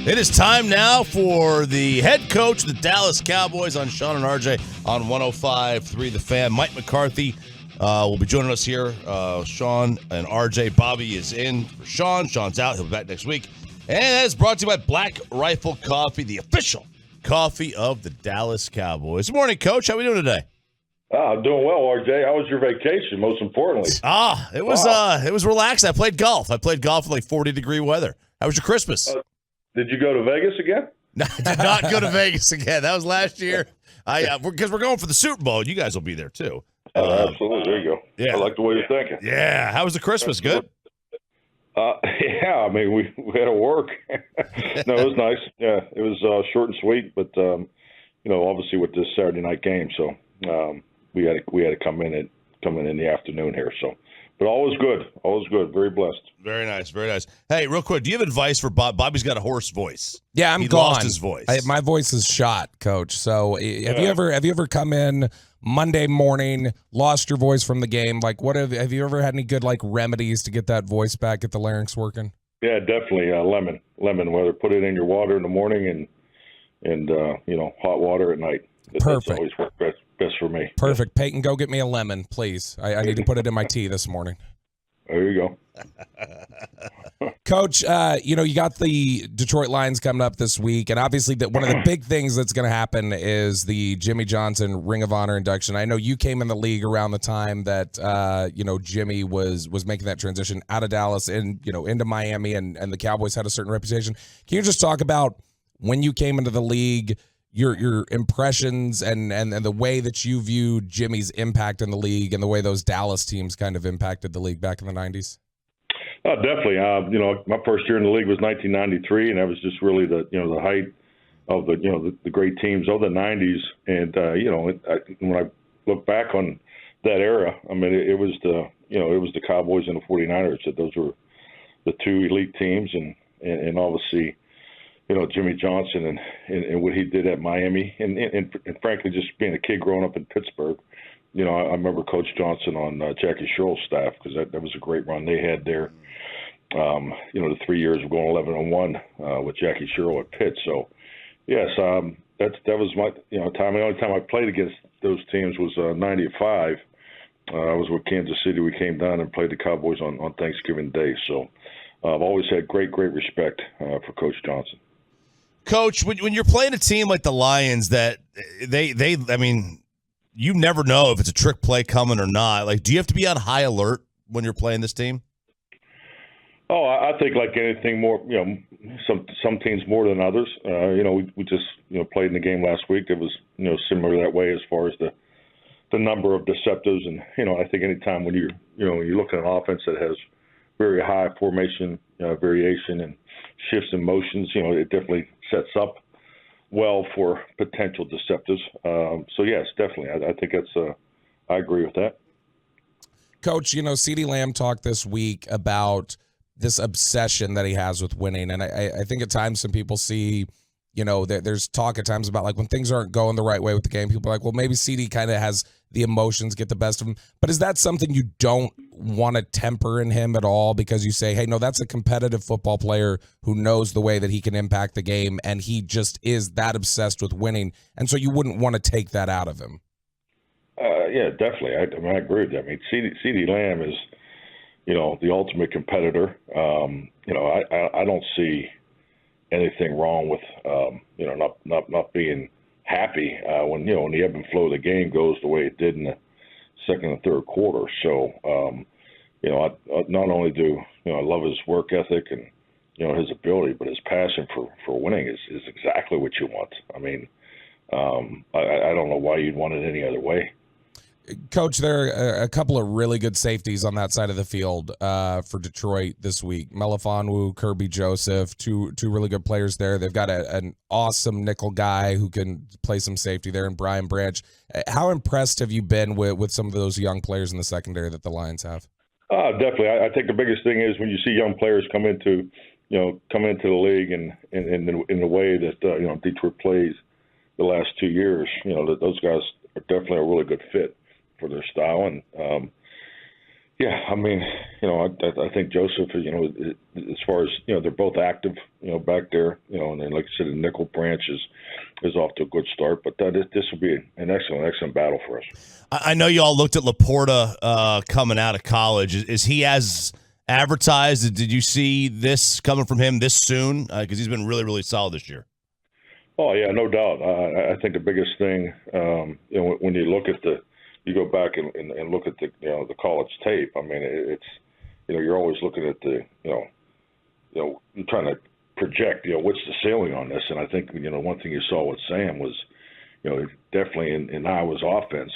It is time now for the head coach of the Dallas Cowboys on Sean and RJ on 105.3 The Fan. Mike McCarthy will be joining us here. Sean and RJ. Bobby is in for Sean. Sean's out. He'll be back next week. And that is brought to you by Black Rifle Coffee, the official coffee of the Dallas Cowboys. Good morning, Coach. How are we doing today? I'm doing well, RJ. How was your vacation, most importantly? It was relaxing. I played golf. in like 40-degree weather. How was your Christmas? Did you go to Vegas again? No, I did not go to Vegas again. That was last year. Because we're going for the Super Bowl. You guys will be there, too. Absolutely. There you go. Yeah. I like the way you're thinking. Yeah. How was the Christmas? Good? Yeah, I mean, we had to work. No, it was nice. Yeah, it was short and sweet, but, obviously with this Saturday night game, so we had to come in in the afternoon here, so. But all was good. Very blessed. Very nice. Hey, real quick, do you have advice for Bob? Bobby's got a hoarse voice. Yeah, He gone. lost his voice. My voice is shot, Coach. So have you ever come in Monday morning, lost your voice from the game? Like, have you ever had any good remedies to get that voice back, get the larynx working? Yeah, definitely. Lemon. Whether put it in your water in the morning and hot water at night. Perfect. That's always worked best for me. Perfect. Peyton, go get me a lemon, please. I need to put it in my tea this morning. There you go. Coach, you got the Detroit Lions coming up this week, and obviously one of the big things that's going to happen is the Jimmy Johnson Ring of Honor induction. I know you came in the league around the time that Jimmy was making that transition out of Dallas and into Miami, and the Cowboys had a certain reputation. Can you just talk about when you came into the league, your impressions and the way that you view Jimmy's impact in the league and the way those Dallas teams kind of impacted the league back in the 90s? Definitely. My first year in the league was 1993, and that was just really the height of the great teams of the 90s. And when I look back on that era, I mean, it was the Cowboys and the 49ers. That those were the two elite teams, and obviously, Jimmy Johnson and what he did at Miami, and frankly, just being a kid growing up in Pittsburgh, I remember Coach Johnson on Jackie Sherrill's staff because that was a great run they had there. The 3 years of going 11-1 with Jackie Sherrill at Pitt. So, yes, that was my time. The only time I played against those teams was 95. I was with Kansas City. We came down and played the Cowboys on Thanksgiving Day. So, I've always had great respect for Coach Johnson. Coach, when you're playing a team like the Lions, that I mean, you never know if it's a trick play coming or not. Like, do you have to be on high alert when you're playing this team? Oh, I think like anything more, some teams more than others. We just played in the game last week. It was similar that way as far as the number of deceptives, and I think anytime when you look at an offense that has very high formation variation and shifts in motions, it definitely sets up well for potential deceptives. So yes, definitely, I think that's I agree with that. Coach, CeeDee Lamb talked this week about this obsession that he has with winning, and I think at times some people see, there's talk at times about like when things aren't going the right way with the game, people are like, well, maybe CeeDee kind of has the emotions get the best of him. But is that something you don't want to temper in him at all because you say, hey, no, that's a competitive football player who knows the way that he can impact the game, and he just is that obsessed with winning, and so you wouldn't want to take that out of him? Yeah, definitely. I agree with that. I mean, CeeDee Lamb is, the ultimate competitor. I don't see anything wrong with, not being happy when the ebb and flow of the game goes the way it did in the second and third quarter. So, I not only do I love his work ethic and his ability, but his passion for winning is exactly what you want. I mean, I don't know why you'd want it any other way. Coach, there are a couple of really good safeties on that side of the field for Detroit this week. Melifonwu, Kirby Joseph, two really good players there. They've got an awesome nickel guy who can play some safety there in Brian Branch. How impressed have you been with some of those young players in the secondary that the Lions have? Definitely. I think the biggest thing is when you see young players come into the league and in the way that Detroit plays the last 2 years, that those guys are definitely a really good fit for their style. And Yeah, I mean, I think Joseph, as far as, they're both active, back there, and then, like I said, the nickel branch is off to a good start. But this will be an excellent battle for us. I know you all looked at LaPorta coming out of college. Is he as advertised? Did you see this coming from him this soon? Because he's been really, really solid this year. Oh, yeah, no doubt. I think the biggest thing, when you look at you go back and look at the college tape. I mean, it's you're always looking at you're trying to project what's the ceiling on this. And I think one thing you saw with Sam was definitely in Iowa's offense,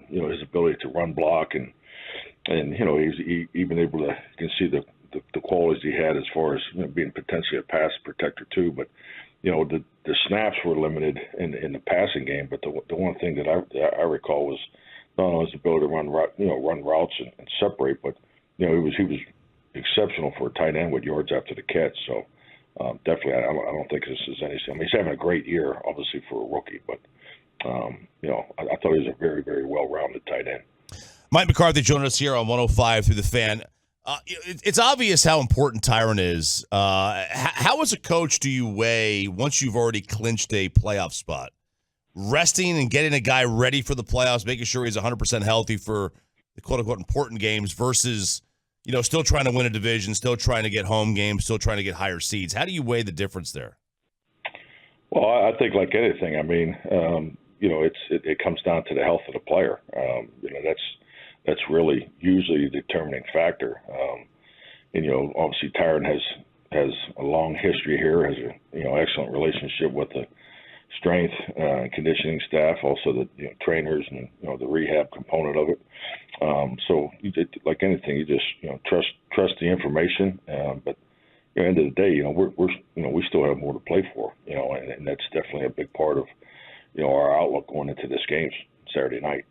his ability to run block and he's even able to, you can see the qualities he had as far as being potentially a pass protector too. But the snaps were limited in the passing game. But the one thing that I recall was not only his ability to run routes and separate, but he was exceptional for a tight end with yards after the catch. So definitely, I don't think this is anything. I mean, he's having a great year, obviously for a rookie, but I thought he was a very, very well-rounded tight end. Mike McCarthy joining us here on 105 through the Fan. It's obvious how important Tyron is. How as a coach do you weigh, once you've already clinched a playoff spot, resting and getting a guy ready for the playoffs, making sure he's 100% healthy for the quote-unquote important games versus, still trying to win a division, still trying to get home games, still trying to get higher seeds? How do you weigh the difference there? Well, I think like anything, I mean, it comes down to the health of the player. That's really usually the determining factor. And obviously Tyron has a long history here, has a excellent relationship with the strength and conditioning staff, also the trainers and the rehab component of it. So like anything, you just trust the information. But at the end of the day, we still have more to play for. And that's definitely a big part of our outlook going into this game Saturday night.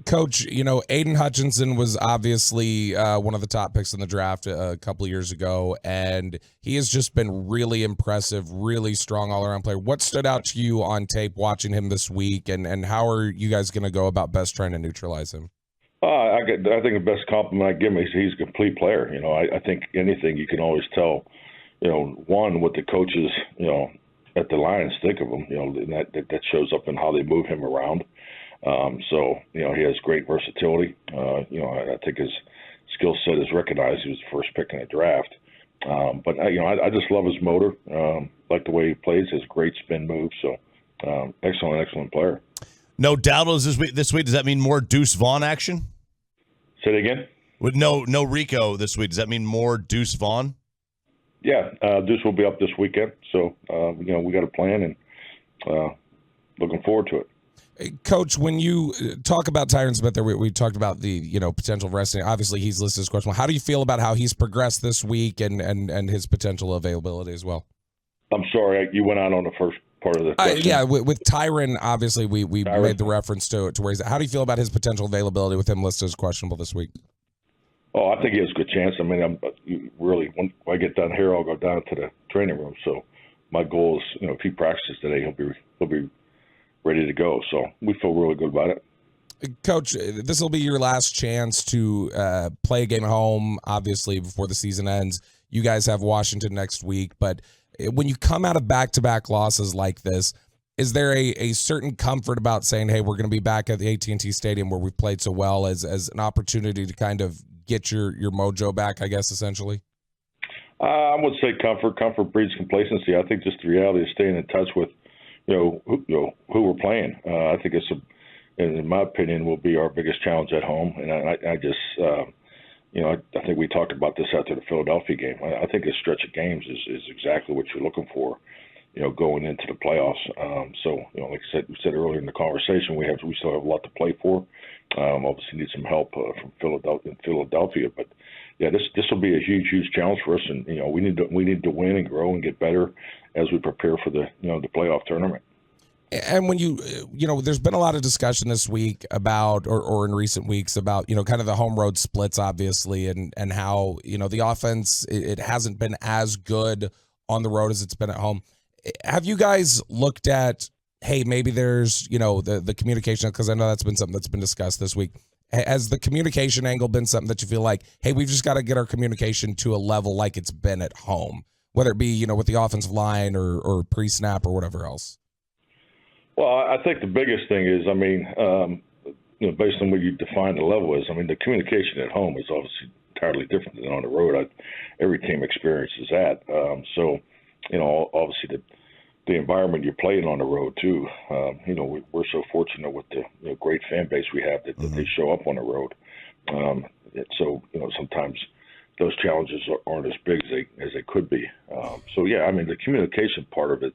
Coach, Aiden Hutchinson was obviously one of the top picks in the draft a couple of years ago, and he has just been really impressive, really strong all-around player. What stood out to you on tape watching him this week, and how are you guys going to go about best trying to neutralize him? I think the best compliment I give him is he's a complete player. I think anything you can always tell, one, what the coaches, at the Lions think of him, and that shows up in how they move him around. So he has great versatility. I think his skill set is recognized. He was the first pick in the draft. But I just love his motor. Like the way he plays, has great spin moves. So excellent player. No Dowdles this week. Does that mean more Deuce Vaughn action? Say it again. With no Rico this week, does that mean more Deuce Vaughn? Yeah, Deuce will be up this weekend. So we got a plan and looking forward to it. Coach, when you talk about Tyron Smith there, we talked about the potential resting. Obviously, he's listed as questionable. How do you feel about how he's progressed this week and his potential availability as well? I'm sorry, you went out on the first part of the question. Yeah, with Tyron, obviously, we made the reference to where he's at. How do you feel about his potential availability with him listed as questionable this week? Oh, I think he has a good chance. I mean, when I get done here, I'll go down to the training room. So my goal is, if he practices today, he'll be ready to go. So we feel really good about it. Coach, this will be your last chance to play a game at home, obviously, before the season ends. You guys have Washington next week, but when you come out of back-to-back losses like this, is there a certain comfort about saying, hey, we're going to be back at the AT&T Stadium where we've played so well as an opportunity to kind of get your mojo back, I guess, essentially? I would say comfort. Comfort breeds complacency. I think just the reality of staying in touch with who we're playing. I think in my opinion, will be our biggest challenge at home. And I just, I think we talked about this after the Philadelphia game. I think a stretch of games is exactly what you're looking for, going into the playoffs. So, like we said earlier in the conversation, we still have a lot to play for. Obviously need some help from Philadelphia, but yeah, this will be a huge challenge for us, and we need to win and grow and get better as we prepare for the the playoff tournament. And when there's been a lot of discussion this week about, or in recent weeks about, kind of the home road splits, obviously, and how, the offense, it hasn't been as good on the road as it's been at home. Have you guys looked at, hey, maybe there's, the communication, because I know that's been something that's been discussed this week. Has the communication angle been something that you feel like, hey, we've just got to get our communication to a level like it's been at home, whether it be, with the offensive line or pre-snap or whatever else? Well, I think the biggest thing is, based on what you define the level is, the communication at home is obviously entirely different than on the road. Every team experiences that. Obviously the environment you're playing on the road too. We're so fortunate with the great fan base we have that they show up on the road. Sometimes those challenges aren't as big as they could be. The communication part of it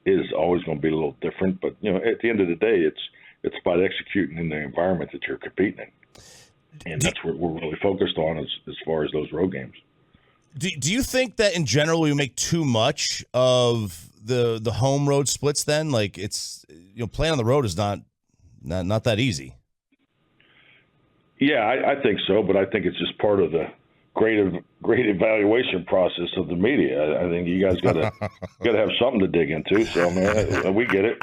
is always going to be a little different. But at the end of the day, it's about executing in the environment that you're competing in, and that's what we're really focused on as far as those road games. Do you think that in general we make too much of the home road splits then? Like it's playing on the road is not that easy. Yeah, I think so, but I think it's just part of the great evaluation process of the media. I think you guys gotta have something to dig into. So we get it.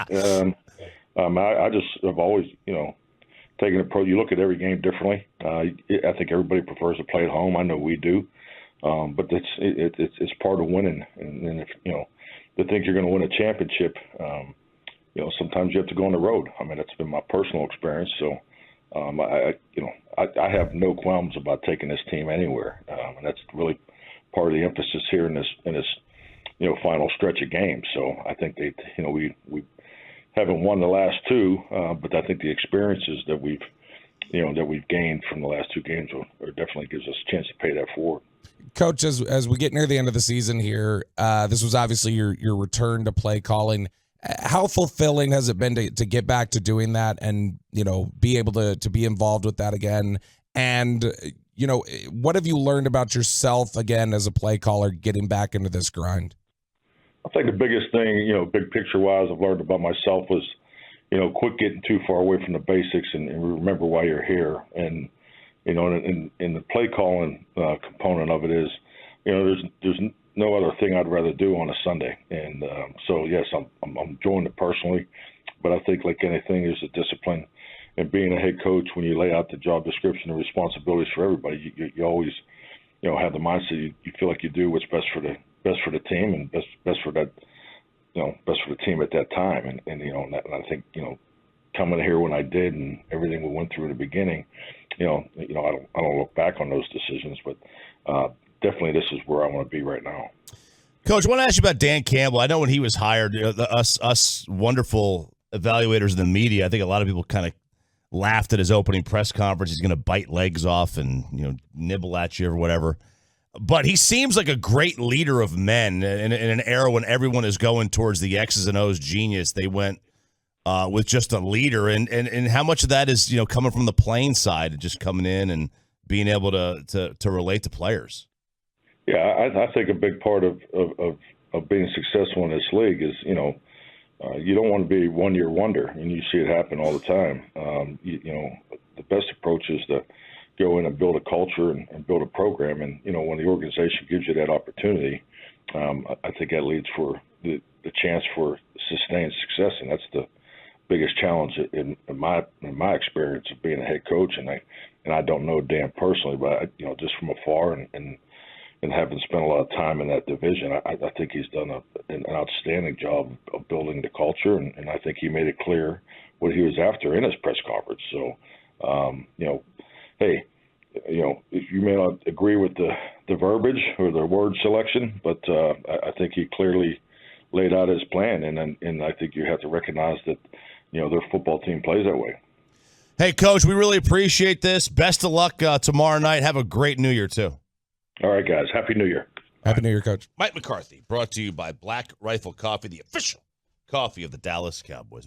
I just have always taken an approach. You look at every game differently. I think everybody prefers to play at home. I know we do. But it's part of winning, and if to think you're going to win a championship, sometimes you have to go on the road. That's been my personal experience. So, I have no qualms about taking this team anywhere, and that's really part of the emphasis here in this final stretch of games. So I think we haven't won the last two, but I think the experiences that we've gained from the last two games are definitely gives us a chance to pay that forward. Coach, as we get near the end of the season here, this was obviously your return to play calling. How fulfilling has it been to get back to doing that and, be able to be involved with that again? And, what have you learned about yourself again as a play caller getting back into this grind? I think the biggest thing, big picture wise, I've learned about myself was, quit getting too far away from the basics and remember why you're here. And, in the play calling component of it is, there's no other thing I'd rather do on a Sunday. And so, yes, I'm enjoying it personally, but I think like anything, there's a discipline. And being a head coach, when you lay out the job description and responsibilities for everybody, you always, have the mindset you feel like you do what's best for the team and best for that, best for the team at that time. And I think, coming here when I did and everything we went through in the beginning, I don't look back on those decisions, but definitely this is where I want to be right now. Coach, I want to ask you about Dan Campbell. I know when he was hired, us wonderful evaluators in the media, I think a lot of people kind of laughed at his opening press conference. He's going to bite legs off and nibble at you or whatever. But he seems like a great leader of men in an era when everyone is going towards the X's and O's genius. They went with just a leader, and how much of that is coming from the playing side, just coming in and being able to relate to players. Yeah, I think a big part of being successful in this league is you don't want to be 1 year wonder, and you see it happen all the time. The best approach is to go in and build a culture and build a program, and when the organization gives you that opportunity, I think that leads for the chance for sustained success, and that's the biggest challenge in my experience of being a head coach. And I don't know Dan personally, but just from afar and having spent a lot of time in that division, I think he's done an outstanding job of building the culture, and I think he made it clear what he was after in his press conference. So, hey, if you may not agree with the verbiage or the word selection, but I think he clearly laid out his plan, and I think you have to recognize that their football team plays that way. Hey, Coach, we really appreciate this. Best of luck tomorrow night. Have a great New Year, too. All right, guys. Happy New Year. Happy New Year, Coach. Mike McCarthy, brought to you by Black Rifle Coffee, the official coffee of the Dallas Cowboys.